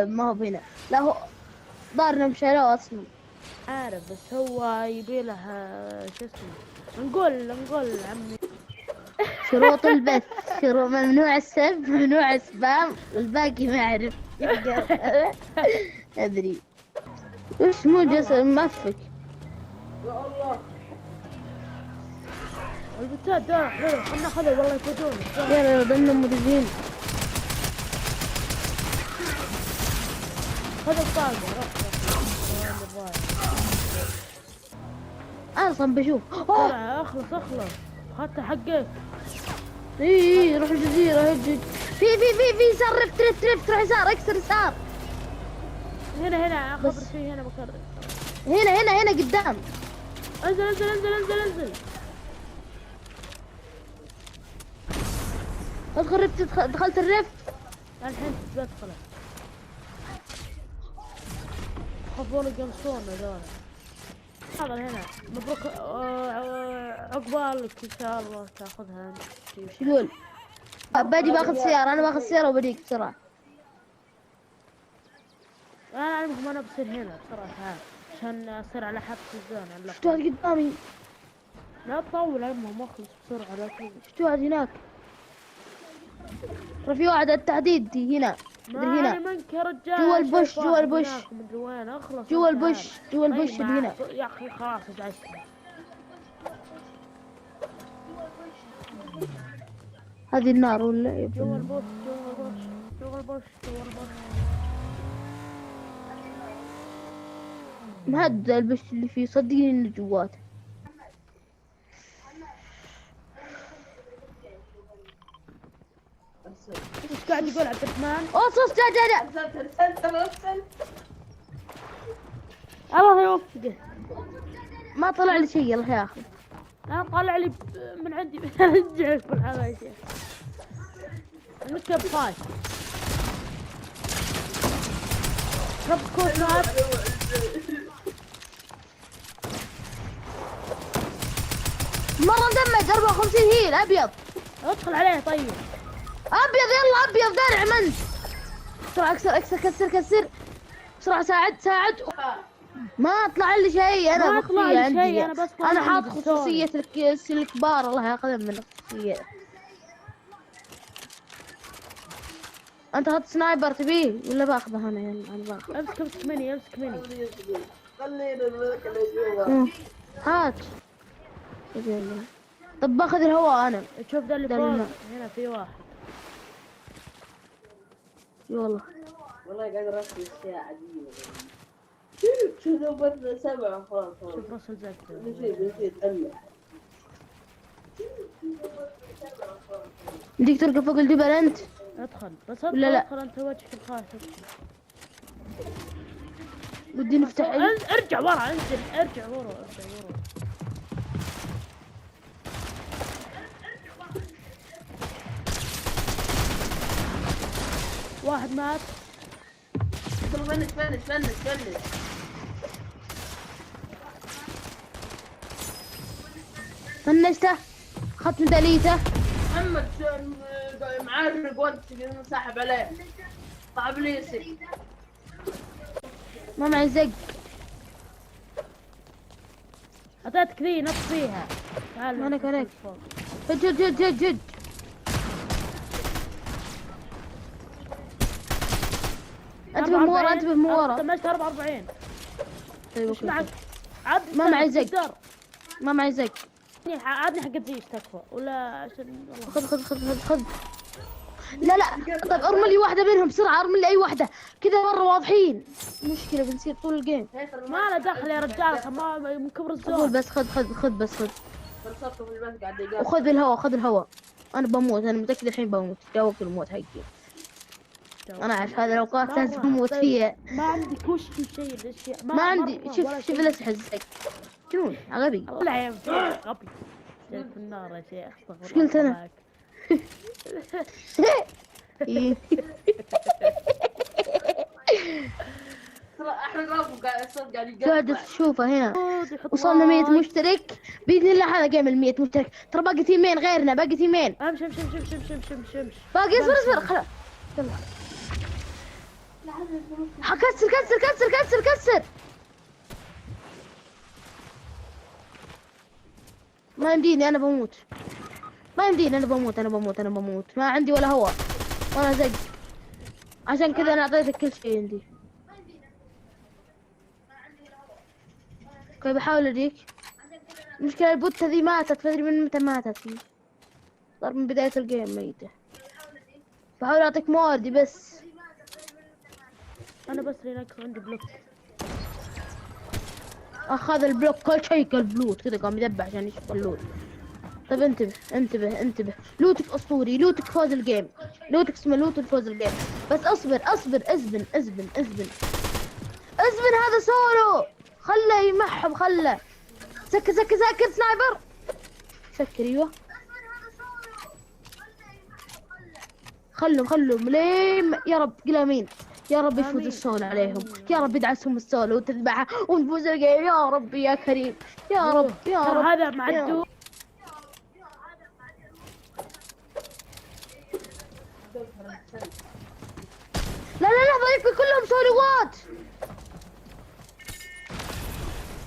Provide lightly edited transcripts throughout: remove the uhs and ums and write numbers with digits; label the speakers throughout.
Speaker 1: ما هو هنا، لا هو ضارنا مشيناه اصلا.
Speaker 2: عارف بس هو يبي له شو اسمه، نقول عمي.
Speaker 1: شروط البث، شروط ممنوع السب، ممنوع السبام، والباقي ما اعرف يقدر. ادري وش مو جسر مفك.
Speaker 2: البتاع ده حلو، خلنا ناخذه والله يفوتونه.
Speaker 1: يلا ضمن المدربين.
Speaker 2: خذ الطاقة
Speaker 1: انا اصلا بشوف.
Speaker 2: بسرعة اخلص اخذت حقك.
Speaker 1: اي روح الجزيرة هجج. في يسار، رفت روح يسار، اكسر يسار.
Speaker 2: هنا خبر شيء، هنا بكرر.
Speaker 1: هنا قدام.
Speaker 2: انزل.
Speaker 1: ادخل رفت، دخلت الرفت.
Speaker 2: الحين بدخله. خافون يقمصون هذول. هذا هنا مبروك، عقبالك ان شاء الله تاخذها انت.
Speaker 1: شو يقول؟ باجي باخذ سيارة، انا باخذ سيارة وبديك بسرعة.
Speaker 2: انا ما بصير هنا بسرعة تعال عشان اصير على حد الزون.
Speaker 1: شفتوا هذا قدامي؟
Speaker 2: لا تطول عمهم، اخلص بسرعة لا تطول.
Speaker 1: شفتوا هذا هناك؟ ترى في واحد على التحديد دي هنا. هنا
Speaker 2: منك يا رجال.
Speaker 1: جوا البوش
Speaker 2: مدري وين. اخلص
Speaker 1: جوا البوش اللي هنا.
Speaker 2: يا اخي خلاص ازعجت.
Speaker 1: هذه النار ولا
Speaker 2: جوا البوش.
Speaker 1: مهد البش اللي فيه، صدقني انه جواته.
Speaker 2: ايش قاعد يقول عبد الرحمن؟
Speaker 1: اوصل جا
Speaker 2: الله يوفقه.
Speaker 1: ما طلع لي شيء، الله ياخذ.
Speaker 2: انا طالع لي من عندي رجع كل هذا يا شيخ. نكب فاش رب كوسات.
Speaker 1: مرة مدمج 54 هيل ابيض.
Speaker 2: ادخل عليه طيب.
Speaker 1: ابيض يلا ابيض دارع منت. بسرعة اكسر كسر. بسرعة ساعد. ما طلع لي شيء، انا
Speaker 2: ما طلع لي شيء، انا بس
Speaker 1: انا حاط خصوصية الكبار، الله ياخذها من الخصوصية. انت هات سنايبر تبيه ولا باخذه انا؟ يعني انا باخذ.
Speaker 2: امسك مني.
Speaker 1: هات. طب باخذ الهواء انا.
Speaker 2: شوف ذا اللي فوق هنا في واحد.
Speaker 1: والله
Speaker 3: قاعد ارسل اشياء عجيبه. شو بس 7 خلاص.
Speaker 2: شوف راسل زكي.
Speaker 3: نسيت الا.
Speaker 1: بديك تركب فوق الجبل انت؟
Speaker 2: ادخل بس
Speaker 1: لا.
Speaker 2: ادخل انت وجهك الخاشب.
Speaker 1: بدي نفتح.
Speaker 2: ارجع ورا انزل. ارجع ورا. واحد مات.
Speaker 3: فنش.
Speaker 1: فنشته، اخذت ميداليته.
Speaker 3: محمد معرق وانت ساحب عليه. طعب لي يسك.
Speaker 1: ما معي زق.
Speaker 2: اعطيتك ذي نط فيها. تعال
Speaker 1: انا كريك. جد. انت بمورا.
Speaker 2: دمجت 44. ايش معك؟
Speaker 1: ما معي زق.
Speaker 2: عادني حق الزيش تكفى ولا عشان
Speaker 1: خذ. لا طيب ارمي لي واحدة منهم بسرعة، ارمي لي اي واحدة كذا مرة واضحين. مشكلة بنصير طول الجيم.
Speaker 2: ما له دخل يا رجال، ما من كبر الزون.
Speaker 1: بس خذ. وخذ الهواء. انا بموت، انا متأكد الحين بموت. جاوبت الموت حقي. انا عارف هذا الاوقات لازم اموت فيها.
Speaker 2: ما عندك وش شيء الاشياء.
Speaker 1: ما عندي. شوف الاسلحة الزق. جنون غبي.
Speaker 2: لا يا غبي. جاي في النار يا شيخ.
Speaker 1: ايش قلت انا؟
Speaker 3: احمد رابو قاعد
Speaker 1: قاعد تشوفه هنا. وصلنا 100 مشترك باذن الله. هذا جيم ال 100 مشترك. ترى باقي تيمين غيرنا، باقي تيمين.
Speaker 2: امشي.
Speaker 1: باقي اصبر خلاص. يلا كسر كسر كسر كسر كسر. ما يمديني، انا بموت. ما يمديني، انا بموت انا بموت انا بموت. ما عندي ولا هواء وانا زق. عشان كذا انا اعطيتك كل شيء عندي. اوكي بحاول اجيك. المشكلة البوت هذي ماتت، ما ادري من متى ماتت. صار من بداية الجيم ميتة. بحاول اعطيك مواردي بس.
Speaker 2: انا بس اللي ناقص عندي بلوك.
Speaker 1: اخذ البلوك كل شيء كالبلوت كذا قام يدبح عشان يشوف اللوت. طيب انتبه انتبه انتبه، لوتك اسطوري، لوتك فوز الجيم، لوتك اسمه لوت الفوز الجيم. بس اصبر اصبر، ازبن ازبن ازبن ازبن. هذا سولو، خله يمحب، خله. سكر سكر سكر سنايبر. سكر ايوه. خلهم لين يا رب قلامين. يا رب يفوز السول عليهم، يا رب يدعسهم السول وتذبحه ونفوز الجيم يا رب يا كريم. يا رب يا
Speaker 2: ترى
Speaker 1: رب.
Speaker 2: هذا معدو.
Speaker 1: لا لا لا ضيفي كلهم سولوات.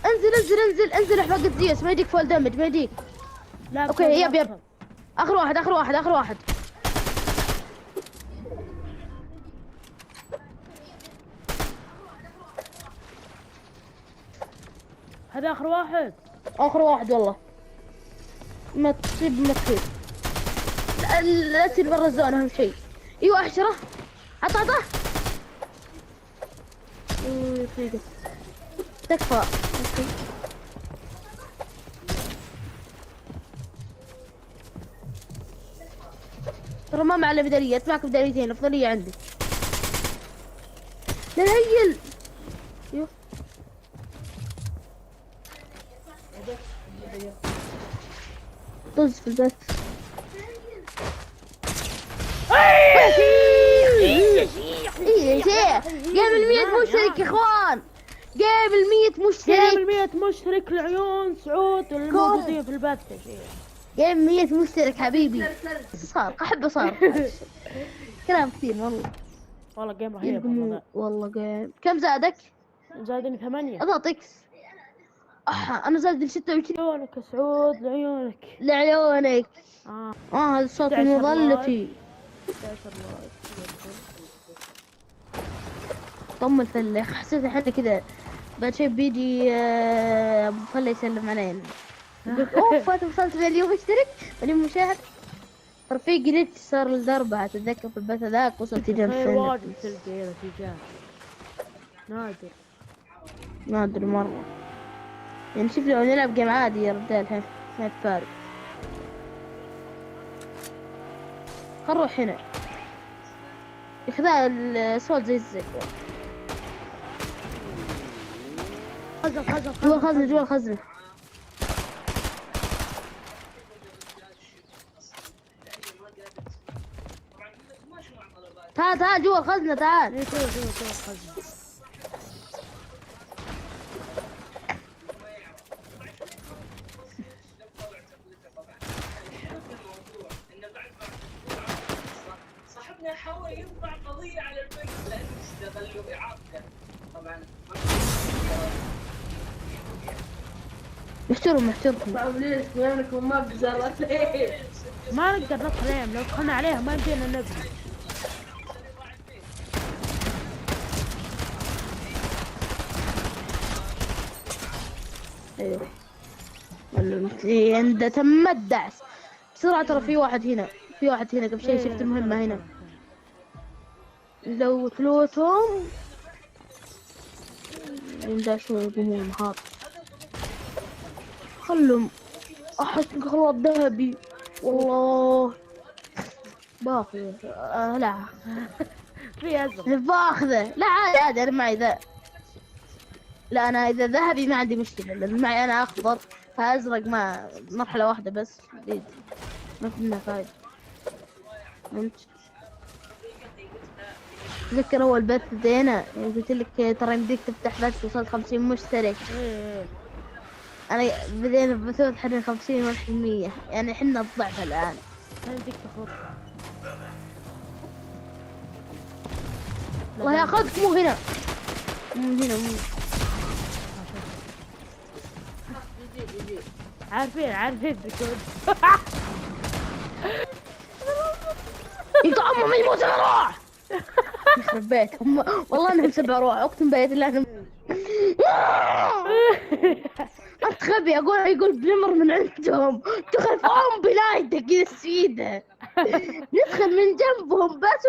Speaker 1: انزل انزل انزل انزل احفظ زيوس، ما يديك فول دمج ما يديك.
Speaker 2: لا
Speaker 1: اوكي يب يب. اخر واحد اخر واحد اخر واحد.
Speaker 2: هذا اخر واحد.
Speaker 1: اخر واحد والله. ما تصيب ما تصيب. لا لا تصير برا الزون اهم شيء. ايوه احشره. عطى دقيقة. تكفى. اوكي. ترى ما معنا بدالية، معك بداليتين، افضلية عندي. لا هيل. ايوه. طز في البث. ايه شيخ، قبل 100 مشترك يا اخوان، قبل 100 مشترك.
Speaker 2: قبل 100 مشترك لعيون سعود الموجودين في البث يا شيخ.
Speaker 1: قبل 100 مشترك حبيبي. صار احبه صار. كلام كثير والله.
Speaker 2: والله جيم رهيب والله ذا.
Speaker 1: والله جيم. كم زادك؟
Speaker 2: زادني 8.
Speaker 1: اضغط اكس. انا زادني 26.
Speaker 2: لعيونك يا سعود لعيونك.
Speaker 1: لعيونك. هذا صوت
Speaker 2: 11
Speaker 1: مظلتي.
Speaker 2: 11 لايك.
Speaker 1: طم الفله، حسيت احنا كذا بعد شيء بيجي ابو فله يسلم علينا. يقول اوف انا وصلت مليون مشترك، مليون مشاهد. رفيقي ليش صار الدربة، اتذكر في البث ذاك وصلت جنب
Speaker 2: خير واجد تلقى نتيجات. نادر.
Speaker 1: نادر مرة. يعني شوف لو نلعب جيم عادي يا رجال الحين ما فارق. خل نروح هنا. يخذا الصوت زي الزق.
Speaker 2: خزن
Speaker 1: جوا الخزنة جوا الخزنة. تعال تعال جوا الخزنة تعال.
Speaker 2: ايه جوا الخزنة.
Speaker 3: صاحبنا حاول يرفع قضية على البنك لأنه اشتغل له إعاقة طبعا.
Speaker 1: محترم.
Speaker 3: صعب ليش كلامكم ما بزرت ليش؟
Speaker 2: ما نقدر ندخل عليهم، لو دخلنا عليهم ما يمدينا نبني.
Speaker 1: ايوه عنده تم الدعس بسرعة. ترى في واحد هنا، في واحد هنا قبل شيء شفت المهمة هنا. لو تلوتهم ينداشون يقومون هاب. خلهم احس خلاص ذهبي والله. باخذه لا
Speaker 2: في ازرق.
Speaker 1: باخذه لا عادي عادي انا معي ذا. لا انا اذا ذهبي ما عندي مشكلة، لان معي انا اخضر فازرق ما مرحلة واحدة بس جديد. ما في منها فايدة. فهمت؟ تذكر اول بث بدينا قلت لك ترى يمديك تفتح بث وصلت 50 مشترك. انا بدينا بثوث حنا 50 و1%، يعني حنا الضعف الان.
Speaker 2: يمديك تخط.
Speaker 1: الله ياخذك. مو هنا، مو هنا، مو
Speaker 2: عارفين دكتور.
Speaker 1: يطعموا من يموت روح. يخرب بيتهم والله انهم 7 روح، اقسم بالله انهم انت غبي. يقول بنمر من عندهم، تخلفهم بلايدك كذا السيده، ندخل من جنبهم بس